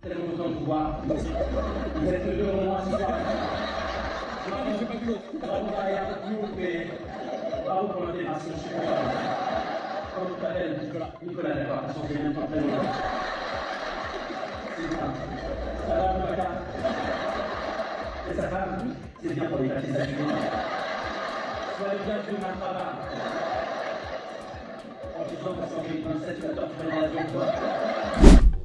Tellement content de vous voir. Vous êtes le deux au moins ce soir. Je pas vu l'autre. Bravo Gaïa, nous, mais bravo pour l'intégration. Je suis content. Comment tu t'appelles, Nicolas? Nicolas, d'accord. Ça change bien ton prénom. C'est bien. Ça va, Boubacar? Et sa femme? C'est bien pour les papiers assumés. Soyez bien que ma femme. En tout cas, parce qu'on fait une princesse, tu vas te faire l'avion, toi.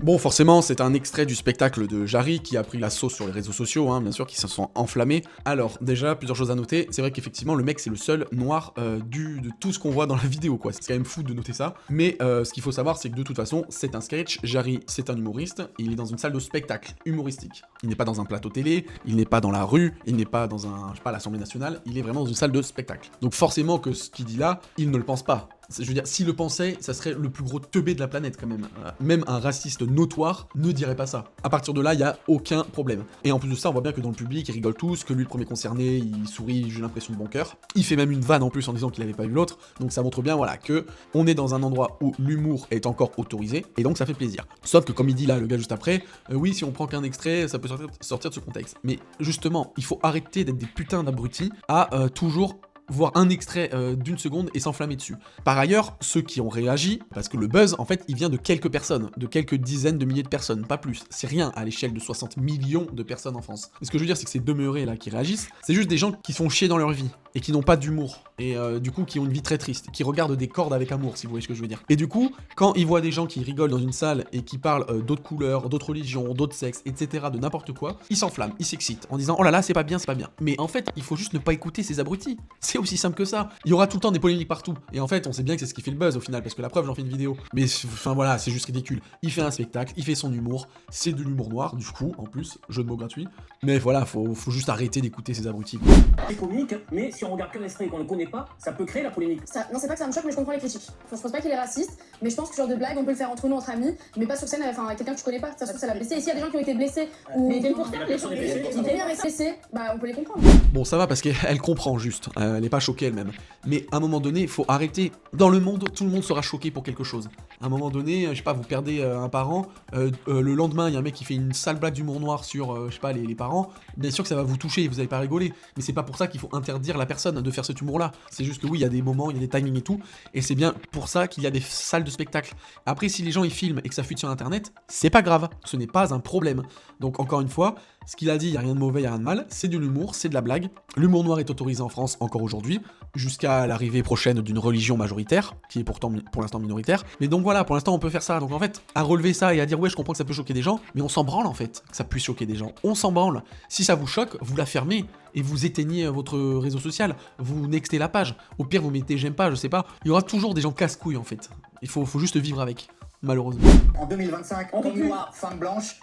Bon, forcément, c'est un extrait du spectacle de Jarry qui a pris la sauce sur les réseaux sociaux, hein, bien sûr, qui se sont enflammés. Alors, déjà, plusieurs choses à noter. C'est vrai qu'effectivement, le mec, c'est le seul noir de tout ce qu'on voit dans la vidéo, quoi. C'est quand même fou de noter ça. Mais ce qu'il faut savoir, c'est que de toute façon, c'est un sketch. Jarry, c'est un humoriste. Il est dans une salle de spectacle humoristique. Il n'est pas dans un plateau télé, il n'est pas dans la rue, il n'est pas dans un, je sais pas, l'Assemblée nationale. Il est vraiment dans une salle de spectacle. Donc forcément que ce qu'il dit là, il ne le pense pas. Je veux dire, s'il le pensait, ça serait le plus gros teubé de la planète quand même. Même un raciste notoire ne dirait pas ça. À partir de là, il y a aucun problème. Et en plus de ça, on voit bien que dans le public, ils rigolent tous, que lui, le premier concerné, il sourit, j'ai l'impression de bon cœur. Il fait même une vanne en plus en disant qu'il n'avait pas vu l'autre. Donc ça montre bien, voilà, que on est dans un endroit où l'humour est encore autorisé, et donc ça fait plaisir. Sauf que comme il dit là, le gars juste après, oui, si on prend qu'un extrait, ça peut sortir de ce contexte. Mais justement, il faut arrêter d'être des putains d'abrutis à toujours voir un extrait d'une seconde et s'enflammer dessus. Par ailleurs, ceux qui ont réagi, parce que le buzz, en fait, il vient de quelques personnes, de quelques dizaines de milliers de personnes, pas plus. C'est rien à l'échelle de 60 millions de personnes en France. Et ce que je veux dire, c'est que ces demeurés là qui réagissent, c'est juste des gens qui sont chiés dans leur vie, et qui n'ont pas d'humour, et du coup qui ont une vie très triste, qui regardent des cordes avec amour, si vous voyez ce que je veux dire. Et du coup, quand ils voient des gens qui rigolent dans une salle, et qui parlent d'autres couleurs, d'autres religions, d'autres sexes, etc., de n'importe quoi, ils s'enflamment, ils s'excitent, en disant « Oh là là, c'est pas bien, c'est pas bien ». Mais en fait, il faut juste ne pas écouter ces abrutis. C'est aussi simple que ça. Il y aura tout le temps des polémiques partout. Et en fait, on sait bien que c'est ce qui fait le buzz au final, parce que la preuve, j'en fais une vidéo. Mais enfin voilà, c'est juste ridicule. Il fait un spectacle, il fait son humour, c'est de l'humour noir, du coup, en plus, jeu de mots gratuit. Mais voilà, faut juste arrêter d'écouter ces abrutis, quoi. C'est comique, mais si on regarde qu'un extrait et qu'on ne connaît pas, ça peut créer la polémique. Non, c'est pas que ça me choque, mais je comprends les critiques. Enfin, je pense pas qu'il est raciste, mais je pense que ce genre de blague, on peut le faire entre nous, entre amis, mais pas sur scène, enfin, avec quelqu'un que tu connais pas. Ça se trouve, ça l'a blessé. Et s'il y a des gens qui ont été blessés, ou Mais qui pour ça, les gens blessés, blessés, bah, on peut les comprendre. Bon, ça va parce qu'elle comprend juste, elle est pas choquée elle-même. Mais à un moment donné, il faut arrêter. Dans le monde, tout le monde sera choqué pour quelque chose. À un moment donné, je sais pas, vous perdez un parent, le lendemain, il y a un mec qui fait une sale blague d'humour noir sur, je sais pas, les parents. Bien sûr que ça va vous toucher, vous allez pas rigoler. Mais c'est pas pour ça qu'il faut interdire la personne de faire cet humour-là. C'est juste que oui, il y a des moments, il y a des timings et tout. Et c'est bien pour ça qu'il y a des salles de spectacle. Après, si les gens ils filment et que ça fuite sur internet, c'est pas grave. Ce n'est pas un problème. Donc encore une fois, ce qu'il a dit, il n'y a rien de mauvais, il n'y a rien de mal, c'est de l'humour, c'est de la blague. L'humour noir est autorisé en France encore aujourd'hui, jusqu'à l'arrivée prochaine d'une religion majoritaire, qui est pourtant pour l'instant minoritaire. Mais donc voilà, pour l'instant on peut faire ça. Donc en fait, à relever ça et à dire ouais, je comprends que ça peut choquer des gens, mais on s'en branle en fait, que ça puisse choquer des gens. On s'en branle. Si ça vous choque, vous la fermez et vous éteignez votre réseau social, vous nextez la page. Au pire, vous mettez j'aime pas, je sais pas. Il y aura toujours des gens casse-couilles en fait. Il faut juste vivre avec. Malheureusement. En 2025, homme noir, femme blanche,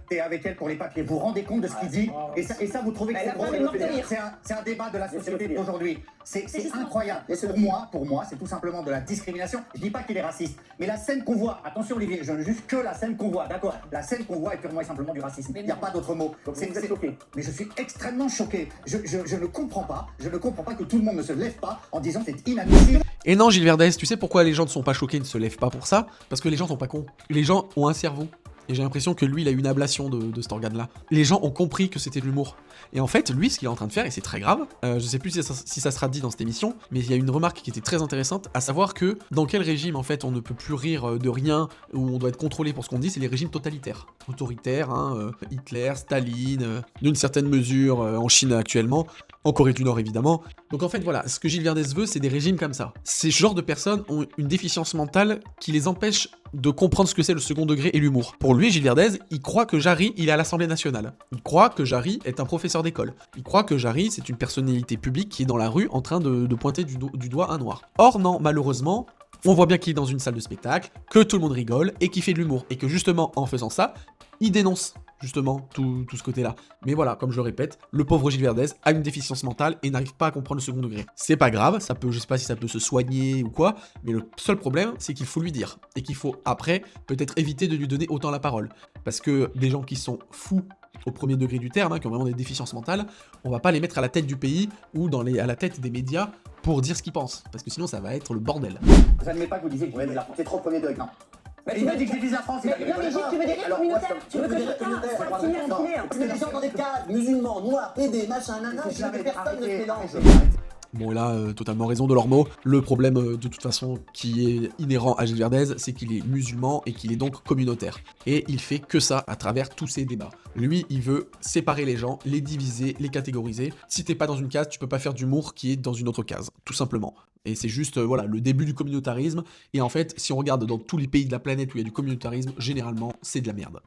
t'es avec elle pour les papiers. Vous vous rendez compte de ce qu'il dit et ça, vous trouvez que c'est drôle. C'est un débat de la société d'aujourd'hui. C'est incroyable. Pour moi, c'est tout simplement de la discrimination. Je dis pas qu'il est raciste, mais la scène qu'on voit, attention Olivier, je ne juge que la scène qu'on voit, d'accord. La scène qu'on voit est purement et simplement du racisme. Il n'y a pas d'autre mot. Vous êtes choqué. Mais je suis extrêmement choqué. Je ne comprends pas. Je ne comprends pas que tout le monde ne se lève pas en disant c'est inadmissible. Et non, Gilles Verdez, tu sais pourquoi les gens ne sont pas choqués, ne se lèvent pas pour ça? Parce que les gens sont pas cons. Les gens ont un cerveau. Et j'ai l'impression que lui, il a eu une ablation de cet organe-là. Les gens ont compris que c'était de l'humour. Et en fait, lui, ce qu'il est en train de faire, et c'est très grave, je sais plus si ça sera dit dans cette émission, mais il y a une remarque qui était très intéressante, à savoir que dans quel régime, en fait, on ne peut plus rire de rien, où on doit être contrôlé pour ce qu'on dit, c'est les régimes totalitaires. Autoritaires, hein, Hitler, Staline, d'une certaine mesure en Chine actuellement, en Corée du Nord évidemment. Donc en fait voilà, ce que Gilles Verdez veut, c'est des régimes comme ça. Ces genres de personnes ont une déficience mentale qui les empêche de comprendre ce que c'est le second degré et l'humour. Pour lui, Gilles Verdez, il croit que Jarry, il est à l'Assemblée nationale. Il croit que Jarry est un professeur d'école. Il croit que Jarry, c'est une personnalité publique qui est dans la rue en train de pointer du doigt un noir. Or non, malheureusement, on voit bien qu'il est dans une salle de spectacle, que tout le monde rigole et qu'il fait de l'humour. Et que justement, en faisant ça, il dénonce justement tout ce côté-là. Mais voilà, comme je le répète, le pauvre Gilles Verdez a une déficience mentale et n'arrive pas à comprendre le second degré. C'est pas grave, ça peut, je sais pas si ça peut se soigner ou quoi, mais le seul problème, c'est qu'il faut lui dire. Et qu'il faut, après, peut-être éviter de lui donner autant la parole. Parce que des gens qui sont fous au premier degré du terme, hein, qui ont vraiment des déficiences mentales, on va pas les mettre à la tête du pays ou à la tête des médias pour dire ce qu'ils pensent. Parce que sinon, ça va être le bordel. Vous n'admettez pas que vous disiez que vous êtes là. C'est trop premier degré. Non. Il m'a dit que je divise la France. Non, mais Gilles, tu veux des rires communautaires? Tu veux que chacun soit assimilé un filet? Parce que les gens dans des cadres, musulmans, noirs, aidés, machin, nana, personne ne se mélange. Bon, il a totalement raison de leurs mots. Le problème, de toute façon, qui est inhérent à Gilles Verdez, c'est qu'il est musulman et qu'il est donc communautaire. Et il fait que ça à travers tous ces débats. Lui, il veut séparer les gens, les diviser, les catégoriser. Si t'es pas dans une case, tu peux pas faire d'humour qui est dans une autre case, tout simplement. Et c'est juste, voilà, le début du communautarisme. Et en fait, si on regarde dans tous les pays de la planète où il y a du communautarisme, généralement, c'est de la merde.